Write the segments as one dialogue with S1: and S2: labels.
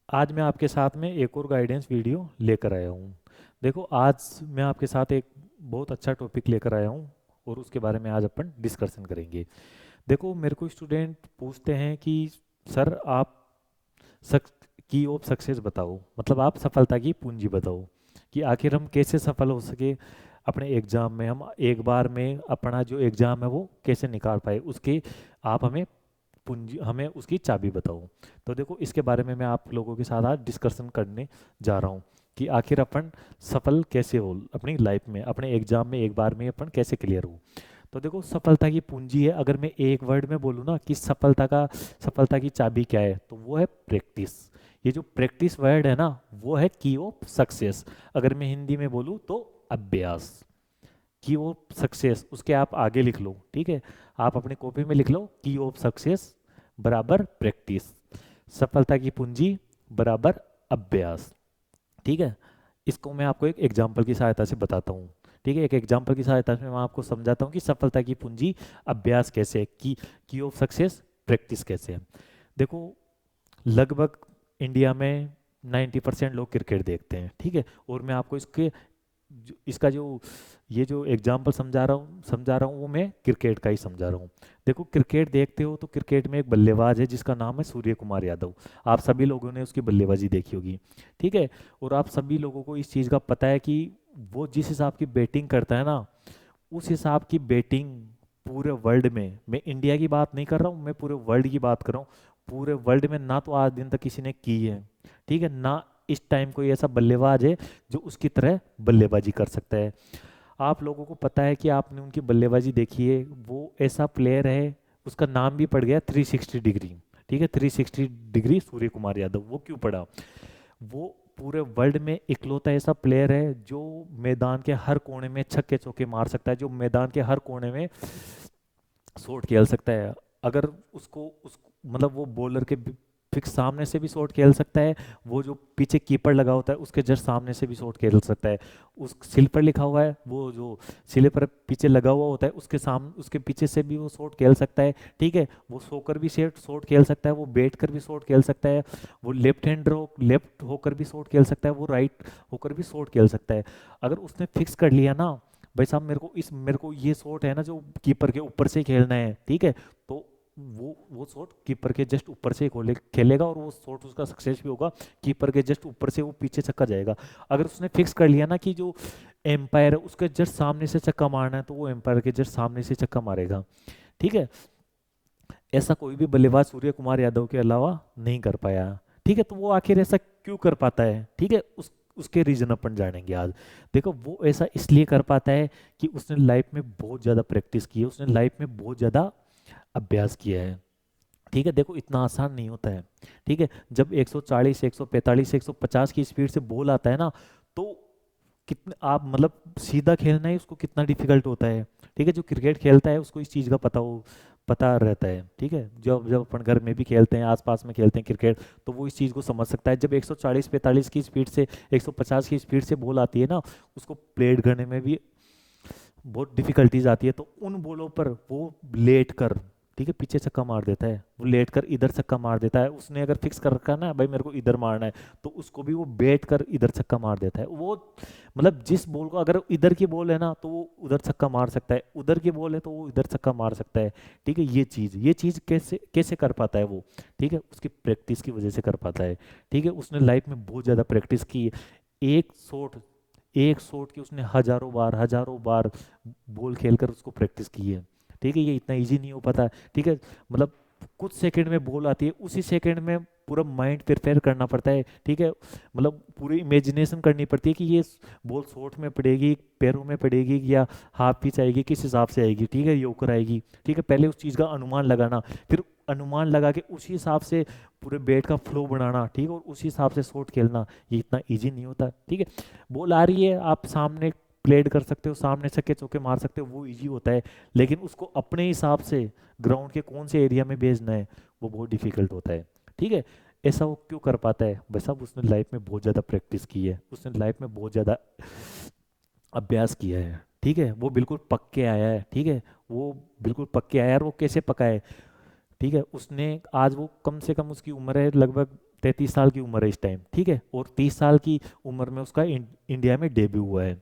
S1: आज मैं आपके साथ में एक और गाइडेंस वीडियो लेकर आया हूँ। देखो, आज मैं आपके साथ एक बहुत अच्छा टॉपिक लेकर आया हूँ और उसके बारे में आज अपन डिस्कशन करेंगे। देखो, मेरे को स्टूडेंट पूछते हैं कि सर आप सक की ऑफ सक्सेस बताओ, मतलब आप सफलता की पूंजी बताओ कि आखिर हम कैसे सफल हो सके अपने एग्ज़ाम में। हम एक बार में अपना जो एग्ज़ाम है वो कैसे निकाल पाए, उसके आप हमें पूंजी, हमें उसकी चाबी बताओ। तो देखो, इसके बारे में मैं आप लोगों के साथ आज डिस्कशन करने जा रहा हूँ कि आखिर अपन सफल कैसे हो अपनी लाइफ में, अपने एग्जाम में एक बार में अपन कैसे क्लियर हो। तो देखो, सफलता की पूंजी है, अगर मैं एक वर्ड में बोलूँ ना कि सफलता की चाबी क्या है, तो वो है प्रैक्टिस। ये जो प्रैक्टिस वर्ड है ना, वो है की ऑफ सक्सेस। अगर मैं हिंदी में बोलूँ तो अभ्यास। की ऑफ सक्सेस उसके आप आगे लिख लो, ठीक है। आप अपनी कॉपी में लिख लो की ऑफ सक्सेस बराबर प्रैक्टिस, सफलता की पूंजी बराबर अभ्यास, ठीक है। इसको मैं आपको एक एग्जांपल की सहायता से बताता हूँ, ठीक है। एक एग्जांपल की सहायता से मैं आपको समझाता हूँ कि सफलता की पूंजी अभ्यास कैसे है, की ऑफ सक्सेस प्रैक्टिस कैसे है। देखो, लगभग इंडिया में 90% लोग क्रिकेट देखते हैं, ठीक है। और मैं आपको इसका जो ये जो एग्जाम्पल समझा रहा हूँ वो मैं क्रिकेट का ही समझा रहा हूँ। देखो, क्रिकेट देखते हो तो क्रिकेट में एक बल्लेबाज है जिसका नाम है सूर्य कुमार यादव। आप सभी लोगों ने उसकी बल्लेबाजी देखी होगी, ठीक है। और आप सभी लोगों को इस चीज़ का पता है कि वो जिस हिसाब की बैटिंग करता है ना, उस हिसाब की बैटिंग पूरे वर्ल्ड में, मैं इंडिया की बात नहीं कर रहा हूँ, मैं पूरे वर्ल्ड की बात कर रहा हूँ। पूरे वर्ल्ड में ना तो आज दिन तक किसी ने की है, ठीक है, ना इस टाइम कोई ऐसा बल्लेबाज है जो उसकी तरह बल्लेबाजी कर सकता है। आप लोगों को पता है कि आपने उनकी बल्लेबाजी देखी है, वो ऐसा प्लेयर है, उसका नाम भी पड़ गया 360 डिग्री, ठीक है। 360 डिग्री सूर्य कुमार यादव, वो क्यों पड़ा? वो पूरे वर्ल्ड में इकलौता ऐसा प्लेयर है जो मैदान के हर कोने में छक्के चौके मार सकता है, जो मैदान के हर कोने में शॉट खेल सकता है। अगर उस मतलब वो बॉलर के फिक्स सामने से भी शॉट खेल सकता है, वो जो पीछे कीपर लगा होता है उसके जस्ट सामने से भी शॉट खेल सकता है। उस सिल पर लिखा हुआ है, वो जो सिले पर पीछे लगा हुआ होता है उसके पीछे से भी वो शॉट खेल सकता है, ठीक है। वो सोकर भी शॉट खेल सकता है, वो बैठ कर भी शॉट खेल सकता है, वो लेफ्ट होकर भी शॉट खेल सकता है, वो राइट होकर भी शॉट खेल सकता है। अगर उसने फिक्स कर लिया ना, भाई साहब मेरे को ये शॉट है ना जो कीपर के ऊपर से ही खेलना है, ठीक है, तो वो शॉट कीपर के जस्ट ऊपर से ही खेलेगा और वो शॉट उसका सक्सेस भी होगा। कीपर के जस्ट ऊपर से वो पीछे छक्का जाएगा। अगर उसने फिक्स कर लिया ना कि जो एम्पायर है उसके जस्ट सामने से छक्का मारना है, तो वो एम्पायर के जस्ट सामने से छक्का मारेगा, ठीक है। ऐसा कोई भी बल्लेबाज सूर्य कुमार यादव के अलावा नहीं कर पाया, ठीक है। तो वो आखिर ऐसा क्यों कर पाता है, ठीक है, उसके रीजन अपन जानेंगे आज। देखो, वो ऐसा इसलिए कर पाता है कि उसने लाइफ में बहुत ज़्यादा प्रैक्टिस की है, उसने लाइफ में बहुत ज़्यादा अभ्यास किया है, ठीक है। देखो, इतना आसान नहीं होता है, ठीक है। जब 140 145 150 की स्पीड से बॉल आता है ना, तो कितने आप मतलब सीधा खेलना ही उसको कितना डिफिकल्ट होता है, ठीक है। जो क्रिकेट खेलता है उसको इस चीज़ का पता रहता है, ठीक है। जब जब अपन घर में भी खेलते हैं, आसपास में खेलते हैं क्रिकेट, तो वो इस चीज़ को समझ सकता है। जब 140 45 की स्पीड से 150 की स्पीड से बॉल आती है ना, उसको प्लेड करने में भी बहुत डिफिकल्टीज आती है, तो उन बॉलों पर वो लेट कर, ठीक है, पीछे छक्का मार देता है। वो लेट कर इधर छक्का मार देता है। उसने अगर फिक्स कर रखा है ना भाई मेरे को इधर मारना है, तो उसको भी वो बैठ कर इधर छक्का मार देता है। वो मतलब जिस बॉल को, अगर इधर की बॉल है ना तो वो उधर छक्का मार सकता है, उधर की बॉल है तो वो इधर छक्का मार सकता है, ठीक है। ये चीज़ कैसे कैसे कर पाता है वो, ठीक है, उसकी प्रैक्टिस की वजह से कर पाता है, ठीक है। उसने लाइफ में बहुत ज़्यादा प्रैक्टिस की है। एक शॉट एक शॉट की उसने हजारों बार बॉल खेलकर उसको प्रैक्टिस की है, ठीक है। ये इतना इजी नहीं हो पाता, ठीक है। मतलब कुछ सेकंड में बॉल आती है, उसी सेकंड में पूरा माइंड प्रिपेयर करना पड़ता है, ठीक है। मतलब पूरी इमेजिनेशन करनी पड़ती है कि ये बॉल शॉट में पड़ेगी, पैरों में पड़ेगी, या हाफ पिच आएगी, किस हिसाब से आएगी, ठीक है, योकर आएगी, ठीक है। पहले उस चीज़ का अनुमान लगाना, फिर अनुमान लगा के उसी हिसाब से पूरे बैट का फ्लो बनाना, ठीक है, और उसी हिसाब से शॉट खेलना, ये इतना इजी नहीं होता, ठीक है। बॉल आ रही है, आप सामने प्लेड कर सकते हो, सामने छक्के चौके मार सकते हो, वो इजी होता है। लेकिन उसको अपने हिसाब से ग्राउंड के कौन से एरिया में भेजना है, वो बहुत डिफिकल्ट होता है, ठीक है। ऐसा वो क्यों कर पाता है? बस साहब उसने लाइफ में बहुत ज़्यादा प्रैक्टिस की है, उसने लाइफ में बहुत ज़्यादा अभ्यास किया है, ठीक है। वो बिल्कुल पक के आया है, ठीक है। वो बिल्कुल पक के आया है, और वो कैसे पका है? ठीक है, उसने आज वो कम से कम उसकी उम्र है लगभग 33 साल की उम्र है इस टाइम, ठीक है, और 30 साल की उम्र में उसका इंडिया में डेब्यू हुआ है।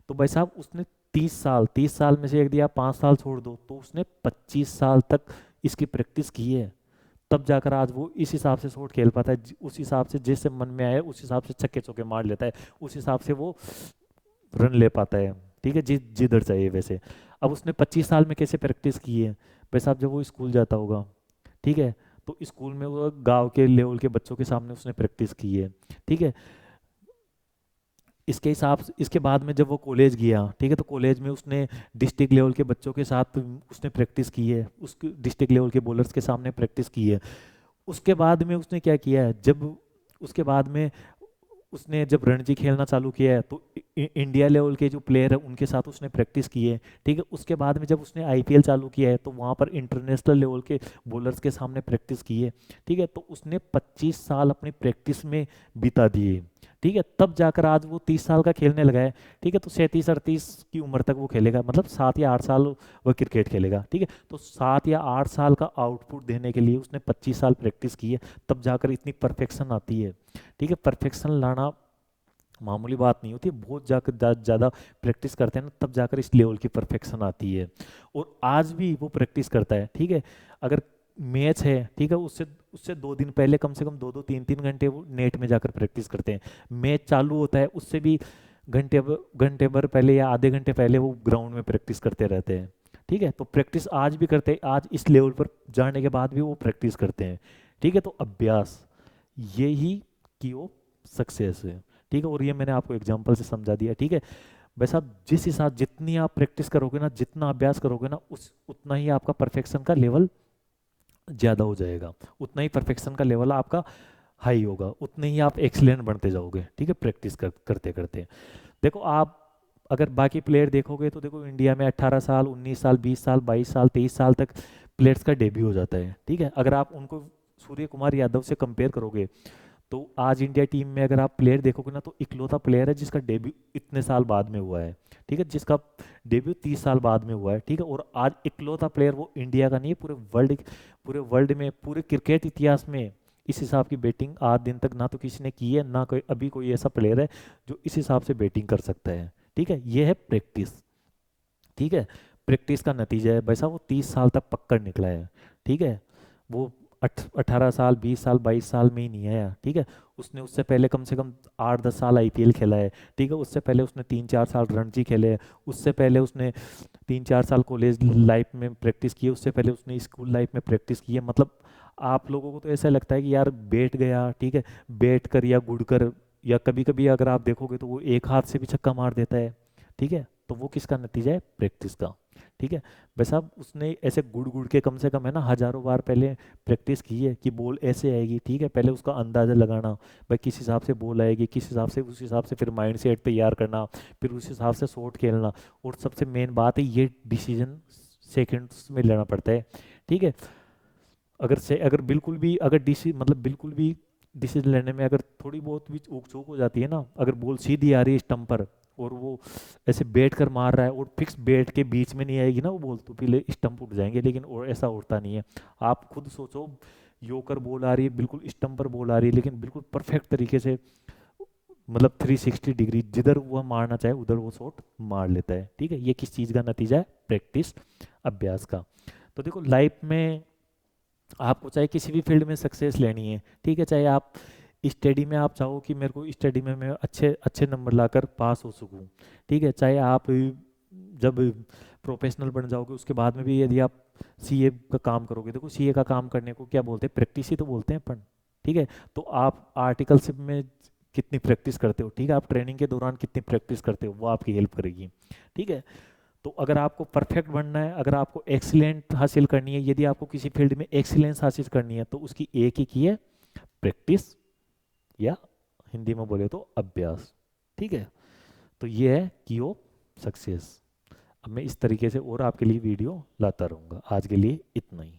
S1: तो भाई साहब उसने 30 साल में से यदि आप 5 साल छोड़ दो तो उसने 25 साल तक इसकी प्रैक्टिस की है। तब जाकर आज वो इस हिसाब से शॉट खेल पाता है, उस हिसाब से जैसे मन में आए उस हिसाब से छक्के चौके मार लेता है, उस हिसाब से वो रन ले पाता है। ठीक है, जिधर चाहिए वैसे। अब उसने 25 साल में कैसे प्रैक्टिस की है भाई साहब, जब वो स्कूल जाता होगा, ठीक है, तो स्कूल में वो गांव के लेवल के बच्चों के सामने उसने प्रैक्टिस की है। ठीक है, इसके हिसाब से इसके बाद में जब वो कॉलेज गया, ठीक है, तो कॉलेज में उसने डिस्ट्रिक्ट लेवल के बच्चों के साथ उसने प्रैक्टिस की है, उसके डिस्ट्रिक्ट लेवल के बॉलर्स के सामने प्रैक्टिस की है। उसके बाद में उसने क्या किया है, जब उसके बाद में उसने जब रणजी खेलना चालू किया है तो इंडिया लेवल के जो प्लेयर है उनके साथ उसने प्रैक्टिस की है। ठीक है, उसके बाद में जब उसने आईपीएल चालू किया है तो वहाँ पर इंटरनेशनल लेवल के बॉलर्स के सामने प्रैक्टिस की है। ठीक है, तो उसने 25 साल अपनी प्रैक्टिस में बिता दिए। ठीक है, तब जाकर आज वो 30 साल का खेलने लगा है। ठीक है, तो 37-38 की उम्र तक वो खेलेगा, मतलब 7 या 8 साल वो क्रिकेट खेलेगा। ठीक है, तो 7 या 8 साल का आउटपुट देने के लिए उसने 25 साल प्रैक्टिस की है, तब जाकर इतनी परफेक्शन आती है। ठीक है, परफेक्शन लाना मामूली बात नहीं होती है, बहुत जाकर ज़्यादा प्रैक्टिस करते हैं ना तब जाकर इस लेवल की परफेक्शन आती है। और आज भी वो प्रैक्टिस करता है। ठीक है, अगर मैच है, ठीक है, उससे उससे 2 दिन पहले कम से कम 2-2 3-3 घंटे वो नेट में जाकर प्रैक्टिस करते हैं। मैच चालू होता है उससे भी घंटे भर पहले या आधे घंटे पहले वो ग्राउंड में प्रैक्टिस करते रहते हैं। ठीक है, तो प्रैक्टिस आज भी करते हैं, आज इस लेवल पर जाने के बाद भी वो प्रैक्टिस करते हैं। ठीक है, तो अभ्यास ये ही की वो सक्सेस है। ठीक है, और ये मैंने आपको एग्जांपल से समझा दिया। ठीक है, वैसा जिस हिसाब जितनी आप प्रैक्टिस करोगे ना, जितना अभ्यास करोगे ना, उस उतना ही आपका परफेक्शन का लेवल ज़्यादा हो जाएगा, उतना ही परफेक्शन का लेवल आपका हाई होगा, उतने ही आप एक्सीलेंट बनते जाओगे। ठीक है, प्रैक्टिस करते करते। देखो आप अगर बाकी प्लेयर देखोगे तो देखो इंडिया में 18 साल, 19 साल, 20 साल, 22 साल, 23 साल तक प्लेयर्स का डेब्यू हो जाता है। ठीक है, अगर आप उनको सूर्य कुमार यादव से कंपेयर करोगे तो आज इंडिया टीम में अगर आप प्लेयर देखोगे ना तो इकलौता प्लेयर है जिसका डेब्यू इतने साल बाद में हुआ है। ठीक है, जिसका डेब्यू 30 साल बाद में हुआ है। ठीक है, और आज इकलौता प्लेयर वो इंडिया का नहीं है, पूरे वर्ल्ड में, पूरे क्रिकेट इतिहास में इस हिसाब की बैटिंग आज दिन तक ना तो किसी ने की है, ना कोई अभी कोई ऐसा प्लेयर है जो इस हिसाब से बैटिंग कर सकता है। ठीक है, ये है प्रैक्टिस। ठीक है, प्रैक्टिस का नतीजा है भाई साहब वो 30 साल तक पकड़ निकला है। ठीक है, वो 18 साल, 20 साल, 22 साल में ही नहीं आया। ठीक है, उसने उससे पहले कम से कम 8-10 साल आईपीएल खेला है। ठीक है, उससे पहले उसने 3-4 साल रणजी खेले हैं, उससे पहले उसने 3-4 साल कॉलेज लाइफ में प्रैक्टिस की है, उससे पहले उसने स्कूल लाइफ में प्रैक्टिस की है। मतलब आप लोगों को तो ऐसा लगता है कि यार बैठ गया, ठीक है, बैठ कर या गुड़ कर, या कभी कभी अगर आप देखोगे तो वो एक हाथ से भी छक्का मार देता है। ठीक है, तो वो किसका नतीजा है, प्रैक्टिस का। ठीक है, भाई साहब उसने ऐसे गुड़ गुड़ के कम से कम है ना हजारों बार पहले प्रैक्टिस की है कि बॉल ऐसे आएगी। ठीक है, पहले उसका अंदाजा लगाना, भाई किस हिसाब से बॉल आएगी, किस हिसाब से, उस हिसाब से फिर माइंड सेट तैयार करना, फिर उस हिसाब से शॉट खेलना। और सबसे मेन बात है ये डिसीजन सेकंड्स में लेना पड़ता है। ठीक है, अगर बिल्कुल भी अगर मतलब बिल्कुल भी डिसीजन लेने में अगर थोड़ी बहुत भी चूक चूक हो जाती है ना, अगर बॉल सीधी आ रही है स्टंप पर और वो ऐसे बैठ कर मार रहा है और फिक्स बैट के बीच में नहीं आएगी ना वो बॉल, तो पहले स्टंप उठ जाएंगे, लेकिन और ऐसा उठता नहीं है। आप खुद सोचो, योकर बॉल आ रही है, बिल्कुल स्टंप पर बॉल आ रही है, लेकिन बिल्कुल परफेक्ट तरीके से, मतलब 360 डिग्री जिधर वह मारना चाहे उधर वो शॉट मार लेता है। ठीक है, ये किस चीज़ का नतीजा है, प्रैक्टिस, अभ्यास का। तो देखो लाइफ में आपको चाहे किसी भी फील्ड में सक्सेस लेनी है, ठीक है, चाहे आप स्टडी में आप चाहो कि मेरे को स्टडी में मैं अच्छे अच्छे नंबर लाकर पास हो सकूं, ठीक है, चाहे आप जब प्रोफेशनल बन जाओगे उसके बाद में भी यदि आप सीए का काम करोगे, देखो सीए का काम करने को क्या बोलते हैं, प्रैक्टिस ही तो बोलते हैं अपन। ठीक है, तो आप आर्टिकलशिप में कितनी प्रैक्टिस करते हो, ठीक है, आप ट्रेनिंग के दौरान कितनी प्रैक्टिस करते हो वो आपकी हेल्प करेगी। ठीक है, तो अगर आपको परफेक्ट बनना है, अगर आपको एक्सीलेंट हासिल करनी है, यदि आपको किसी फील्ड में एक्सीलेंस हासिल करनी है तो उसकी एक ही की है, प्रैक्टिस, या हिंदी में बोले तो अभ्यास। ठीक है, तो ये है की ऑफ सक्सेस। अब मैं इस तरीके से और आपके लिए वीडियो लाता रहूँगा, आज के लिए इतना ही।